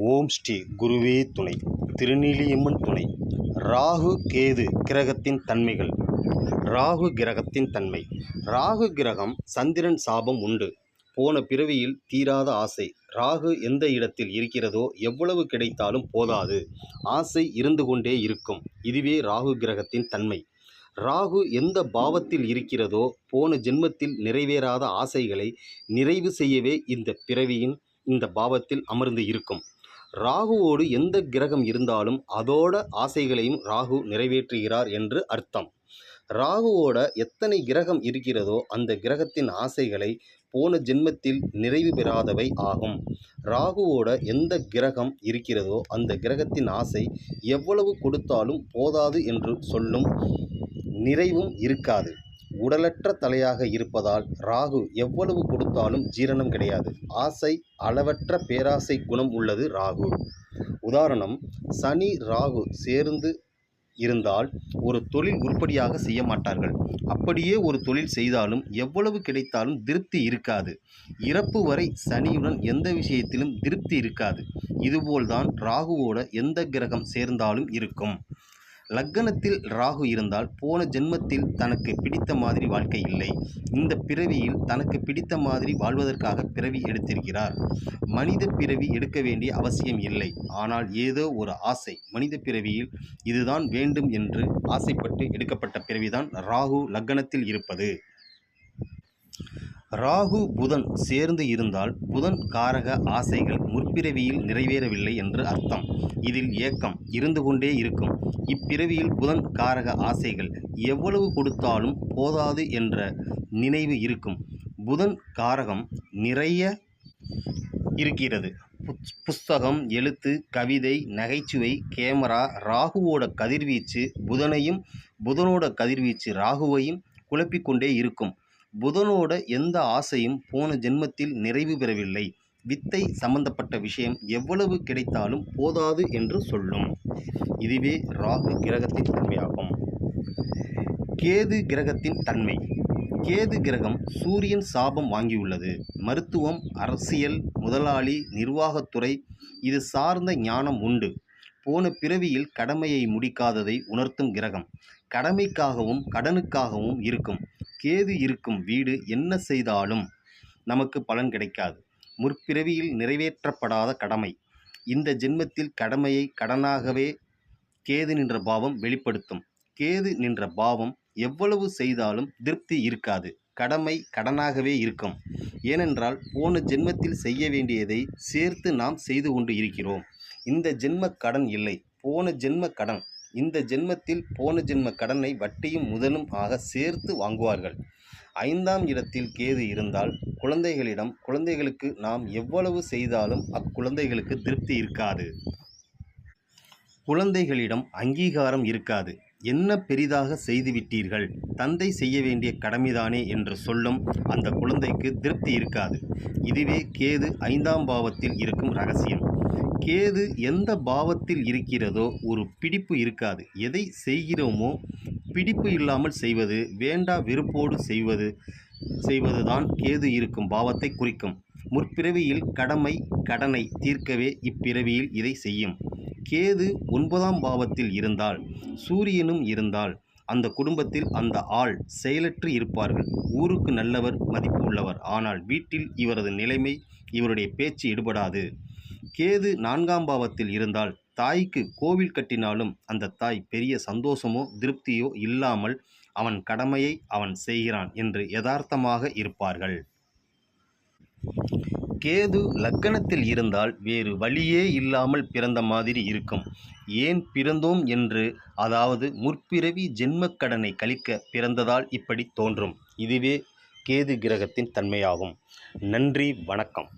ஓம் ஸ்ரீ குருவே துணை, திருநீலியம்மன் துணை. ராகு கேது கிரகத்தின் தன்மைகள். ராகு கிரகத்தின் தன்மை. ராகு கிரகம் சந்திரன் சாபம் உண்டு. போன பிறவியில் தீராத ஆசை. ராகு எந்த இடத்தில் இருக்கிறதோ எவ்வளவு கிடைத்தாலும் போதாது, ஆசை இருந்து கொண்டே இருக்கும். இதுவே ராகு கிரகத்தின் தன்மை. ராகு எந்த பாவத்தில் இருக்கிறதோ போன ஜென்மத்தில் நிறைவேறாத ஆசைகளை நிறைவு செய்யவே இந்த பிறவியின் இந்த பாவத்தில் அமர்ந்து இருக்கும். ராகுவோடு எந்த கிரகம் இருந்தாலும் அதோட ஆசைகளையும் ராகு நிறைவேற்றுகிறார் என்று அர்த்தம். ராகுவோட எத்தனை கிரகம் இருக்கிறதோ அந்த கிரகத்தின் ஆசைகளை போன ஜென்மத்தில் நிறைவு பெறாதவை ஆகும். ராகுவோட எந்த கிரகம் இருக்கிறதோ அந்த கிரகத்தின் ஆசை எவ்வளவு கொடுத்தாலும் போதாது என்று சொல்லும் நிறைவும் இருக்காது. உடலற்ற தலையாக இருப்பதால் ராகு எவ்வளவு கொடுத்தாலும் ஜீரணம் கிடையாது. ஆசை அளவற்ற பேராசை குணம் உள்ளது ராகு. உதாரணம், சனி ராகு சேர்ந்து இருந்தால் ஒரு தொழில் உருப்படியாக செய்ய மாட்டார்கள். அப்படியே ஒரு தொழில் செய்தாலும் எவ்வளவு கிடைத்தாலும் திருப்தி இருக்காது. இறப்பு வரை சனியுடன் எந்த விஷயத்திலும் திருப்தி இருக்காது. இதுபோல்தான் ராகுவோட எந்த கிரகம் சேர்ந்தாலும் இருக்கும். லக்னத்தில் ராகு இருந்தால் போன ஜென்மத்தில் தனக்கு பிடித்த மாதிரி வாழ்க்கை இல்லை. இந்த பிறவியில் தனக்கு பிடித்த மாதிரி வாழ்வதற்காக பிறவி எடுத்திருக்கிறார். மனித பிறவி எடுக்க வேண்டிய அவசியம் இல்லை. ஆனால் ஏதோ ஒரு ஆசை மனித பிறவியில் இதுதான் வேண்டும் என்று ஆசைப்பட்டு எடுக்கப்பட்ட பிறவிதான் ராகு லக்னத்தில் இருப்பது. ராகு புதன் சேர்ந்து இருந்தால் புதன் காரக ஆசைகள் முற்பிறவியில் நிறைவேறவில்லை என்று அர்த்தம். இதில் ஏக்கம் இருந்து கொண்டே இருக்கும். இப்பிறவியில் புதன் காரக ஆசைகள் எவ்வளவு கொடுத்தாலும் போதாது என்ற நினைவு இருக்கும். புதன் காரகம் நிறைய இருக்கிறது. புஸ்தகம், எழுத்து, கவிதை, நகைச்சுவை, கேமரா. ராகுவோட கதிர்வீச்சு புதனையும் புதனோட கதிர்வீச்சு ராகுவையும் குழப்பிக்கொண்டே இருக்கும். புதனோட எந்த ஆசையும் போன ஜென்மத்தில் நிறைவு பெறவில்லை. வித்தை சம்பந்தப்பட்ட விஷயம் எவ்வளவு கிடைத்தாலும் போதாது என்று சொல்லும். இதுவே ராகு கிரகத்தின் தன்மையாகும். கேது கிரகத்தின் தன்மை. கேது கிரகம் சூரியன் சாபம் வாங்கியுள்ளது. மருத்துவம், அரசியல், முதலாளி, நிர்வாகத்துறை இது சார்ந்த ஞானம் உண்டு. போன பிறவியில் கடமையை முடிக்காததை உணர்த்தும் கிரகம். கடமைக்காகவும் கடனுக்காகவும் இருக்கும். கேது இருக்கும் வீடு என்ன செய்தாலும் நமக்கு பலன் கிடைக்காது. முற்பிறவியில் நிறைவேற்றப்படாத கடமை இந்த ஜென்மத்தில் கடமையை கடனாகவே கேது நின்ற பாவம் வெளிப்படுத்தும். கேது நின்ற பாவம் எவ்வளவு செய்தாலும் திருப்தி இருக்காது. கடமை கடனாகவே இருக்கும். ஏனென்றால் போன ஜென்மத்தில் செய்ய வேண்டியதை சேர்த்து நாம் செய்து கொண்டு இருக்கிறோம். இந்த ஜென்ம கடன் இல்லை, போன ஜென்ம கடன். இந்த ஜென்மத்தில் போன ஜென்ம கடனை வட்டியும் முதலும் ஆக சேர்த்து வாங்குவார்கள். 5ஆம் இடத்தில் கேது இருந்தால் குழந்தைகளுக்கு நாம் எவ்வளவு செய்தாலும் அக்குழந்தைகளுக்கு திருப்தி இருக்காது. குழந்தைகளிடம் அங்கீகாரம் இருக்காது. என்ன பெரிதாக செய்துவிட்டீர்கள், தந்தை செய்ய வேண்டிய கடமைதானே என்று சொல்லும் அந்த குழந்தைக்கு திருப்தி இருக்காது. இதுவே கேது 5ஆம் பாவத்தில் இருக்கும் ரகசியம். கேது எந்த பாவத்தில் இருக்கிறதோ ஒரு பிடிப்பு இருக்காது. எதை செய்கிறோமோ பிடிப்பு இல்லாமல் செய்வது, வேண்டா வெறுப்போடு செய்வதுதான் கேது இருக்கும் பாவத்தை குறிக்கும். முற்பிறவியில் கடனை தீர்க்கவே இப்பிறவியில் இதை செய்யும். கேது 9ஆம் பாவத்தில் இருந்தால், சூரியனும் இருந்தால் அந்த குடும்பத்தில் அந்த ஆள் செயலற்று இருப்பார்கள். ஊருக்கு நல்லவர், மதிப்பு உள்ளவர். ஆனால் வீட்டில் இவரது நிலைமை, இவருடைய பேச்சு எடுபடாது. கேது 4ஆம் பாவத்தில் இருந்தால் தாய்க்கு கோவில் கட்டினாலும் அந்த தாய் பெரிய சந்தோஷமோ திருப்தியோ இல்லாமல் அவன் கடமையை அவன் செய்கிறான் என்று யதார்த்தமாக இருப்பார்கள். கேது லக்னத்தில் இருந்தால் வேறு வழியே இல்லாமல் பிறந்த மாதிரி இருக்கும். ஏன் பிறந்தோம் என்று, அதாவது முற்பிறவி ஜென்மக்கடனை கழிக்க பிறந்ததால் இப்படி தோன்றும். இதுவே கேது கிரகத்தின் தன்மையாகும். நன்றி, வணக்கம்.